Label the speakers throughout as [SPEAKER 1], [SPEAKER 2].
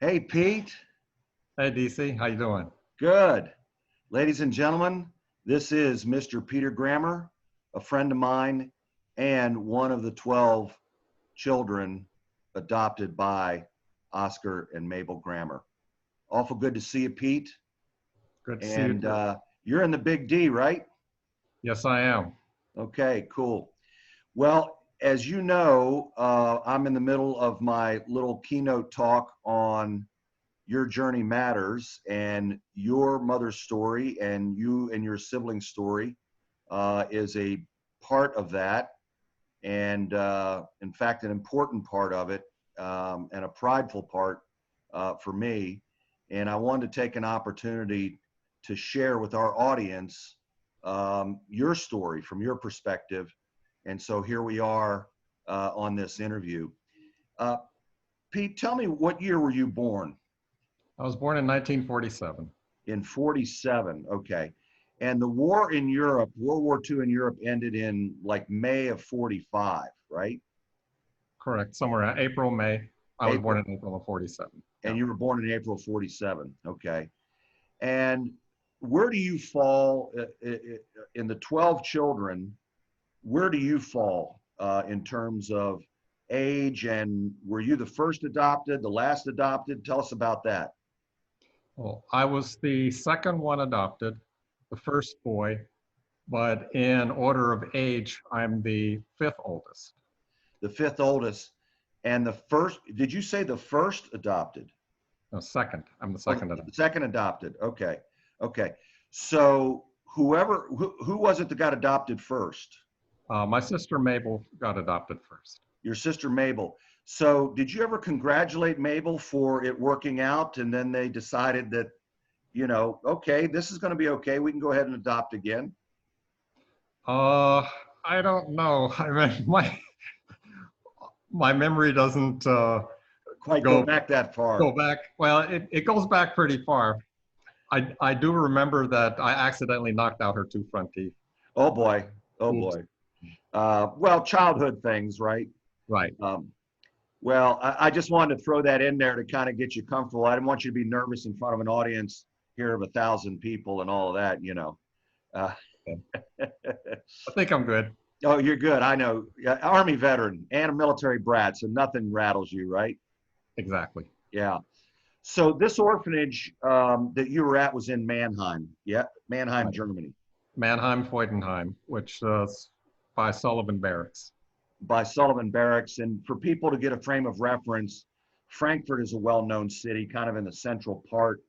[SPEAKER 1] Hey, Pete.
[SPEAKER 2] Hey DC, how you doing?
[SPEAKER 1] Good. Ladies and gentlemen, this is Mr. Peter Grammar, a friend of mine, and one of the 12 children adopted by Oscar and Mabel Grammar. Awful good to see you, Pete.
[SPEAKER 2] Good to see you
[SPEAKER 1] And
[SPEAKER 2] too.
[SPEAKER 1] you're in the Big D, right?
[SPEAKER 2] Yes, I am.
[SPEAKER 1] Okay, cool. Well, as you know, I'm in the middle of my little keynote talk on Your Journey Matters, and your mother's story and you and your sibling's story is a part of that. And in fact, an important part of it, and a prideful part for me. And I wanted to take an opportunity to share with our audience your story from your perspective. And so here we are on this interview. Uh, Pete, tell me, what year were you born?
[SPEAKER 2] I was born in 1947.
[SPEAKER 1] In 47, okay. And the war in Europe, World War II in Europe ended in like May of 45, right?
[SPEAKER 2] Correct. Somewhere in April, May. I was born
[SPEAKER 1] April,
[SPEAKER 2] in April of 47.
[SPEAKER 1] and
[SPEAKER 2] Yeah.
[SPEAKER 1] you were born in April of 47, okay. And where do you fall in the 12 children? Where do you fall in terms of age? And were you the first adopted, the last adopted? Tell us about that.
[SPEAKER 2] Well, I was the second one adopted, the first boy, but in order of age, I'm the fifth oldest.
[SPEAKER 1] The fifth oldest. And the first, did you say the first adopted?
[SPEAKER 2] No, second. I'm the
[SPEAKER 1] Oh,
[SPEAKER 2] second
[SPEAKER 1] the
[SPEAKER 2] adopted.
[SPEAKER 1] second adopted. Okay. Okay. So who was it that got adopted first?
[SPEAKER 2] My sister Mabel got adopted first.
[SPEAKER 1] Your sister Mabel. So did you ever congratulate Mabel for it working out, and then they decided that, okay, this is going to be okay, we can go ahead and adopt again?
[SPEAKER 2] Uh, I don't know. I mean, my memory doesn't
[SPEAKER 1] Quite go
[SPEAKER 2] go
[SPEAKER 1] back that
[SPEAKER 2] go
[SPEAKER 1] far.
[SPEAKER 2] back. Well, it goes back pretty far. I do remember that I accidentally knocked out her two front teeth.
[SPEAKER 1] Oh boy. Oh
[SPEAKER 2] Oops.
[SPEAKER 1] boy. Well, childhood things, right?
[SPEAKER 2] Right.
[SPEAKER 1] Um, Well, I just wanted to throw that in there to kind of get you comfortable. I didn't want you to be nervous in front of an audience here of 1,000 people and all of that. Uh,
[SPEAKER 2] I think I'm good.
[SPEAKER 1] oh, you're good. I know. Yeah, Army veteran and a military brat, so nothing rattles you, right?
[SPEAKER 2] Exactly.
[SPEAKER 1] Yeah. So this orphanage that you were at was in Mannheim. Yeah, Mannheim,
[SPEAKER 2] Right.
[SPEAKER 1] Germany,
[SPEAKER 2] Mannheim, Freudenheim, which is by Sullivan Barracks.
[SPEAKER 1] by Sullivan Barracks. And for people to get a frame of reference, Frankfurt is a well-known city, kind of in the central part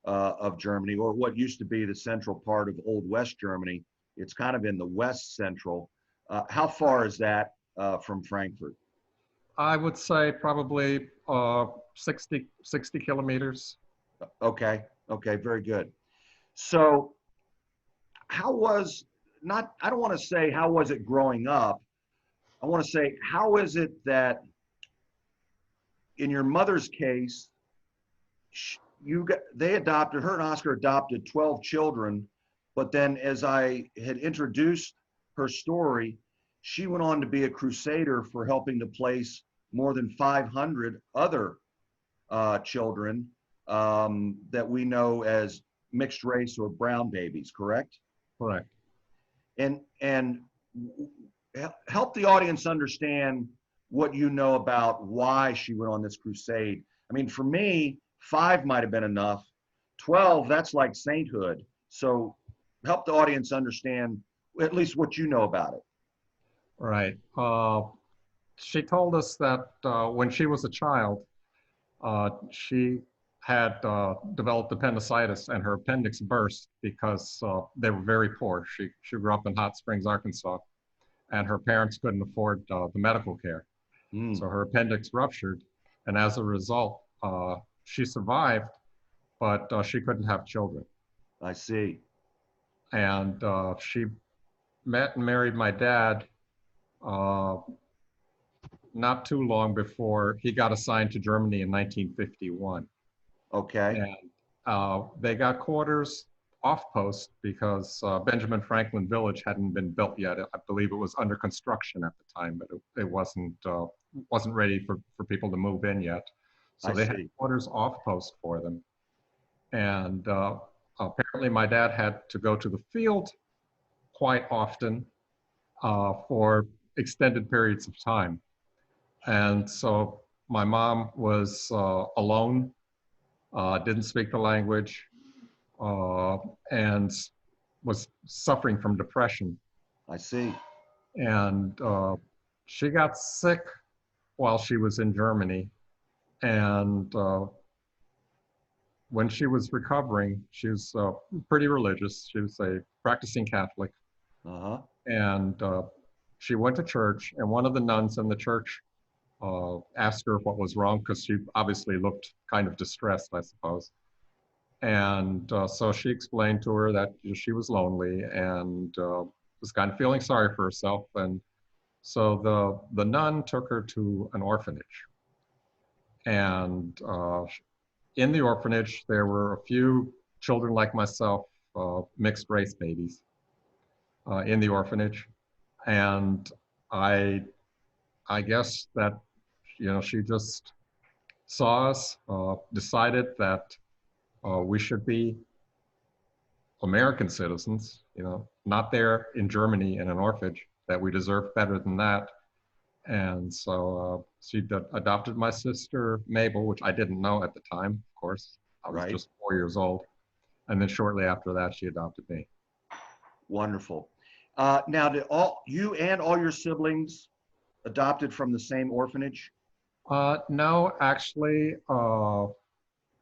[SPEAKER 1] of Germany, or what used to be the central part of Old West Germany. It's kind of in the west central. How far is that from Frankfurt?
[SPEAKER 2] I would say probably 60 kilometers.
[SPEAKER 1] Okay, okay, very good. So, how was not? I don't want to say how was it growing up. I want to say how is it that in your mother's case, they adopted her and Oscar adopted 12 children, but then as I had introduced her story, she went on to be a crusader for helping to place more than 500 other children that we know as mixed race or brown babies, correct?
[SPEAKER 2] Correct.
[SPEAKER 1] And help the audience understand what you know about why she went on this crusade. I mean, for me, 5 might have been enough. 12, that's like sainthood. So help the audience understand at least what you know about it.
[SPEAKER 2] Right. She told us that when she was a child, she had developed appendicitis and her appendix burst because they were very poor. She grew up in Hot Springs, Arkansas, and her parents couldn't afford the medical care. So
[SPEAKER 1] Mm,
[SPEAKER 2] her appendix ruptured, and as a result, she survived, but she couldn't have children.
[SPEAKER 1] I see.
[SPEAKER 2] And she met and married my dad uh, not too long before he got assigned to Germany in 1951.
[SPEAKER 1] Okay.
[SPEAKER 2] And they got quarters off post because Benjamin Franklin Village hadn't been built yet. I believe it was under construction at the time, but it wasn't ready for people to move in yet. So
[SPEAKER 1] I
[SPEAKER 2] they had
[SPEAKER 1] see.
[SPEAKER 2] quarters off post for them. And apparently my dad had to go to the field quite often for extended periods of time. And so my mom was alone, didn't speak the language, uh, and was suffering from depression.
[SPEAKER 1] I see.
[SPEAKER 2] And she got sick while she was in Germany. And when she was recovering, she was pretty religious. She was a practicing Catholic.
[SPEAKER 1] Uh-huh.
[SPEAKER 2] And she went to church, and one of the nuns in the church asked her what was wrong because she obviously looked kind of distressed, I suppose. And so she explained to her that she was lonely and was kind of feeling sorry for herself. And so the nun took her to an orphanage. And in the orphanage, there were a few children like myself, mixed race babies in the orphanage. And I, I guess that, she just saw us, decided that we should be American citizens, not there in Germany in an orphanage, that we deserve better than that. And so she adopted my sister, Mabel, which I didn't know at the time, of course. I was
[SPEAKER 1] Right.
[SPEAKER 2] just 4 years old. And then shortly after that, she adopted me.
[SPEAKER 1] Wonderful. Now, did all you and all your siblings adopted from the same orphanage?
[SPEAKER 2] No, actually,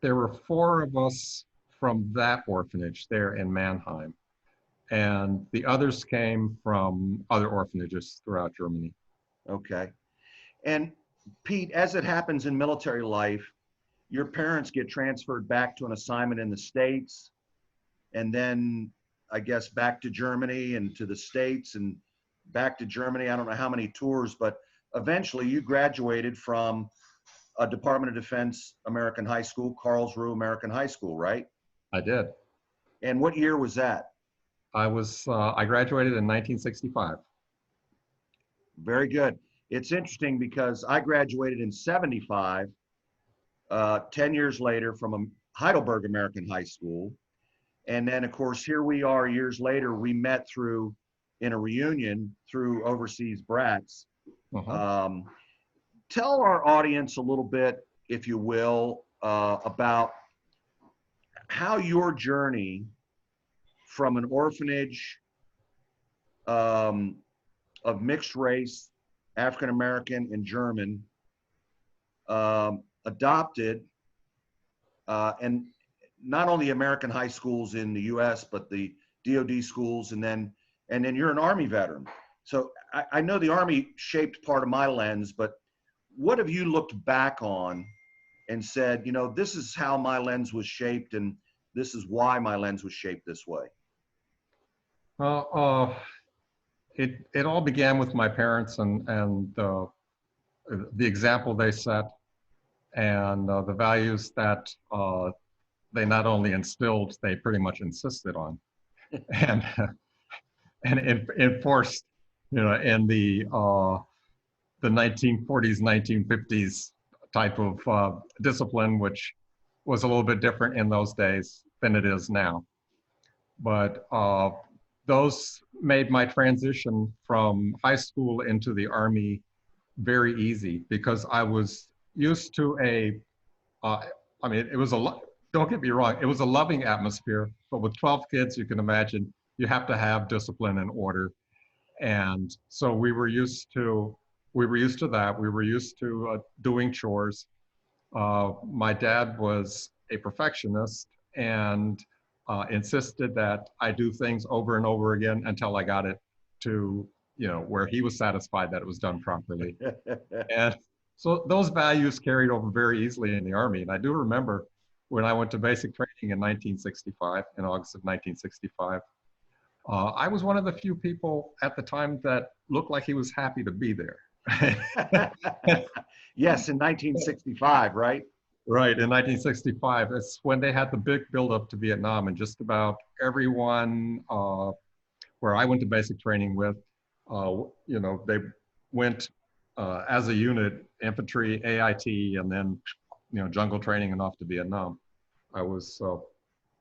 [SPEAKER 2] there were four of us from that orphanage there in Mannheim. And the others came from other orphanages throughout Germany.
[SPEAKER 1] Okay. And Pete, as it happens in military life, your parents get transferred back to an assignment in the States, and then I guess back to Germany and to the States and back to Germany. I don't know how many tours, but eventually you graduated from a Department of Defense American High School, Karlsruhe American High School, right?
[SPEAKER 2] I did.
[SPEAKER 1] And what year was that?
[SPEAKER 2] I graduated in 1965.
[SPEAKER 1] Very good. It's interesting because I graduated in 75, 10 years later from a Heidelberg American High School. And then, of course, here we are years later. We met in a reunion through Overseas Brats.
[SPEAKER 2] Uh-huh.
[SPEAKER 1] Tell our audience a little bit, if you will, about how your journey from an orphanage of mixed race, African American and German, adopted, and not only American high schools in the U.S., but the DoD schools, and then you're an Army veteran. So I know the Army shaped part of my lens, but what have you looked back on and said, this is how my lens was shaped, and this is why my lens was shaped this way?
[SPEAKER 2] Well, it all began with my parents and the example they set and the values that they not only instilled, they pretty much insisted on, and and enforced, in the 1940s, 1950s type of discipline, which was a little bit different in those days than it is now. But those made my transition from high school into the Army very easy because I was used to it was don't get me wrong, it was a loving atmosphere, but with 12 kids, you can imagine you have to have discipline and order. And so we were used to that. We were used to doing chores. My dad was a perfectionist and insisted that I do things over and over again until I got it to, where he was satisfied that it was done properly. And so those values carried over very easily in the Army. And I do remember when I went to basic training in 1965, in August of 1965, I was one of the few people at the time that looked like he was happy to be there.
[SPEAKER 1] Yes, in 1965, right?
[SPEAKER 2] Right, in 1965, it's when they had the big buildup to Vietnam, and just about everyone where I went to basic training with, they went as a unit, infantry, AIT, and then jungle training enough to Vietnam. I was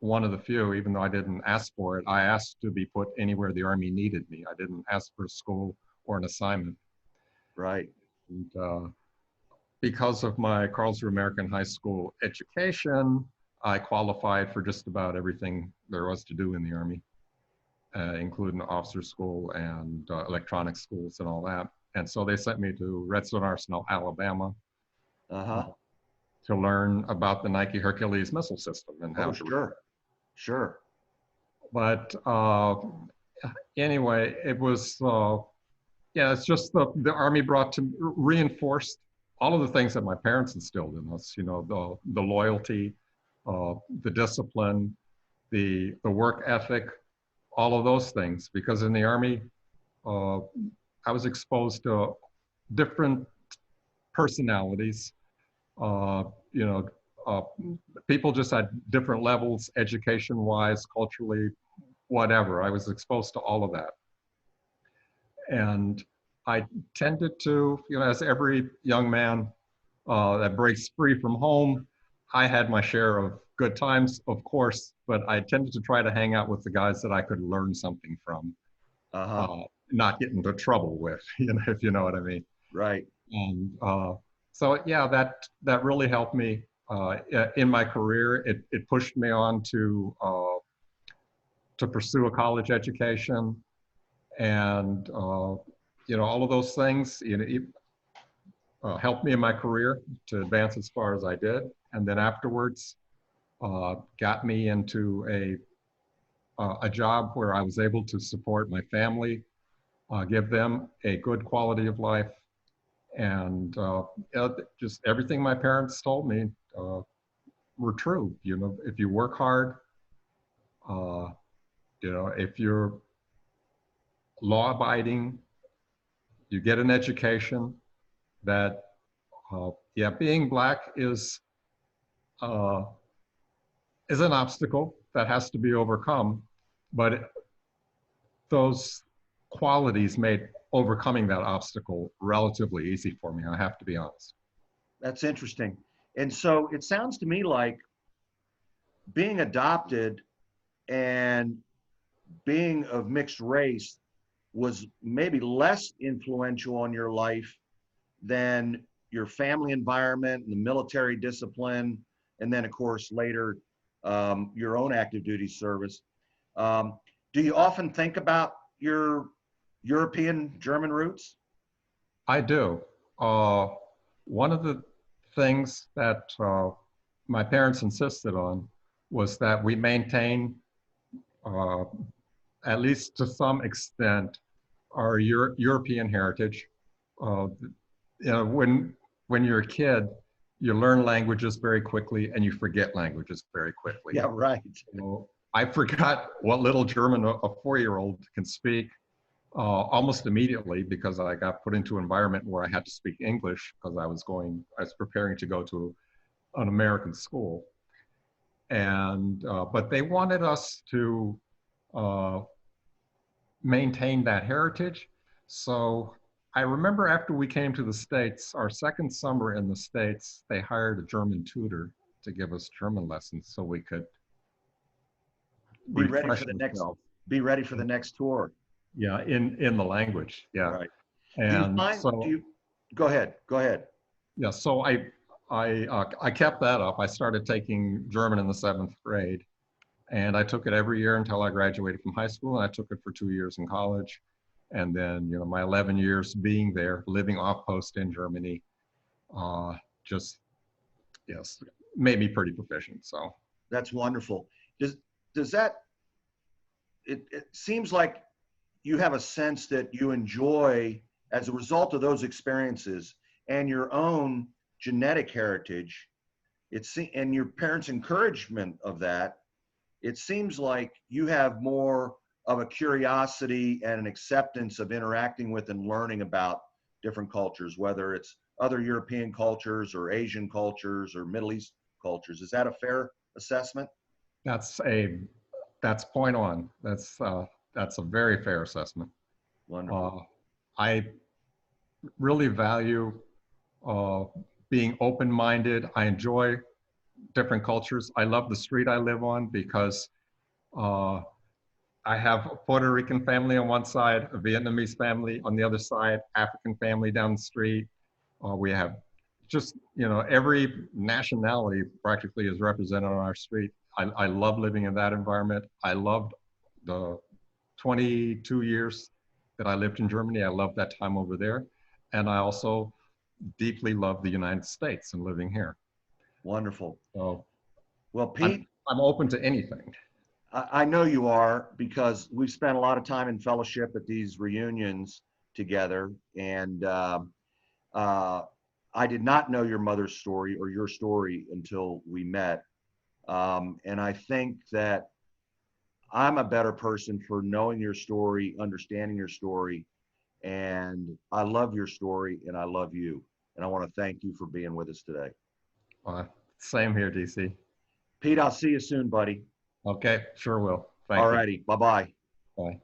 [SPEAKER 2] one of the few, even though I didn't ask for it. I asked to be put anywhere the Army needed me. I didn't ask for a school or an assignment.
[SPEAKER 1] Right.
[SPEAKER 2] And because of my Karlsruhe American High School education, I qualified for just about everything there was to do in the Army, including officer school and electronic schools and all that. And so they sent me to Redstone Arsenal, Alabama,
[SPEAKER 1] Uh-huh.
[SPEAKER 2] to learn about the Nike Hercules missile system and how
[SPEAKER 1] Oh,
[SPEAKER 2] to.
[SPEAKER 1] sure. Sure.
[SPEAKER 2] But anyway, it was, yeah, it's just the Army brought to reinforced all of the things that my parents instilled in us, the loyalty, the discipline, the work ethic, all of those things. Because in the Army, I was exposed to different personalities, uh, you know, uh, people just at different levels, education-wise, culturally, whatever. I was exposed to all of that. And I tended to, as every young man that breaks free from home, I had my share of good times, of course, but I tended to try to hang out with the guys that I could learn something from,
[SPEAKER 1] Uh-huh.
[SPEAKER 2] not get into trouble with, if you know what I mean.
[SPEAKER 1] Right.
[SPEAKER 2] And so, yeah, that really helped me in my career. It pushed me on to pursue a college education, and all of those things. Helped me in my career to advance as far as I did, and then afterwards got me into a job where I was able to support my family, give them a good quality of life, and just everything my parents told me were true. If you work hard, uh, if you're law-abiding, you get an education. That yeah, being black uh, is an obstacle that has to be overcome, but those qualities made overcoming that obstacle relatively easy for me. I have to be honest.
[SPEAKER 1] That's interesting. And so it sounds to me like being adopted and being of mixed race was maybe less influential on your life than your family environment and the military discipline, and then, of course, later your own active duty service. Do you often think about your European German roots?
[SPEAKER 2] I do. Uh, One of the things that my parents insisted on was that we maintain, uh, at least to some extent, our European heritage. Uh, when you're a kid, you learn languages very quickly and you forget languages very quickly.
[SPEAKER 1] Yeah, right.
[SPEAKER 2] I forgot what little German a 4-year-old can speak almost immediately, because I got put into an environment where I had to speak English because I was preparing to go to an American school. And, but they wanted us to uh, maintain that heritage. So I remember after we came to the States, our second summer in the States, they hired a German tutor to give us German lessons so we could
[SPEAKER 1] Be ready
[SPEAKER 2] refresh
[SPEAKER 1] for the next.
[SPEAKER 2] ourselves.
[SPEAKER 1] Be ready for the next tour.
[SPEAKER 2] Yeah, in the language. Yeah.
[SPEAKER 1] Right. Do you
[SPEAKER 2] And
[SPEAKER 1] find? Do
[SPEAKER 2] so,
[SPEAKER 1] you? Go ahead. Go ahead.
[SPEAKER 2] yeah, so I kept that up. I started taking German in the 7th grade, and I took it every year until I graduated from high school, and I took it for 2 years in college. And then, my 11 years being there, living off post in Germany, just, yes, made me pretty proficient. So
[SPEAKER 1] That's wonderful. Does that? It seems like you have a sense that you enjoy as a result of those experiences and your own genetic heritage. And your parents' encouragement of that. It seems like you have more of a curiosity and an acceptance of interacting with and learning about different cultures, whether it's other European cultures or Asian cultures or Middle East cultures. Is that a fair assessment?
[SPEAKER 2] that's point on. That's a very fair assessment.
[SPEAKER 1] Wonderful.
[SPEAKER 2] I really value uh, being open-minded. I enjoy different cultures. I love the street I live on because uh, I have a Puerto Rican family on one side, a Vietnamese family on the other side, African family down the street. We have just, every nationality practically is represented on our street. I love living in that environment. I loved the 22 years that I lived in Germany. I loved that time over there. And I also deeply love the United States and living here.
[SPEAKER 1] Wonderful.
[SPEAKER 2] So
[SPEAKER 1] Well, Pete,
[SPEAKER 2] I'm open to anything.
[SPEAKER 1] I know you are because we've spent a lot of time in fellowship at these reunions together. And uh, I did not know your mother's story or your story until we met. And I think that I'm a better person for knowing your story, understanding your story. And I love your story and I love you. And I want to thank you for being with us today.
[SPEAKER 2] Same here, DC.
[SPEAKER 1] Pete, I'll see you soon, buddy.
[SPEAKER 2] Okay, sure will.
[SPEAKER 1] All
[SPEAKER 2] Thank you.
[SPEAKER 1] righty. Bye bye.
[SPEAKER 2] Bye.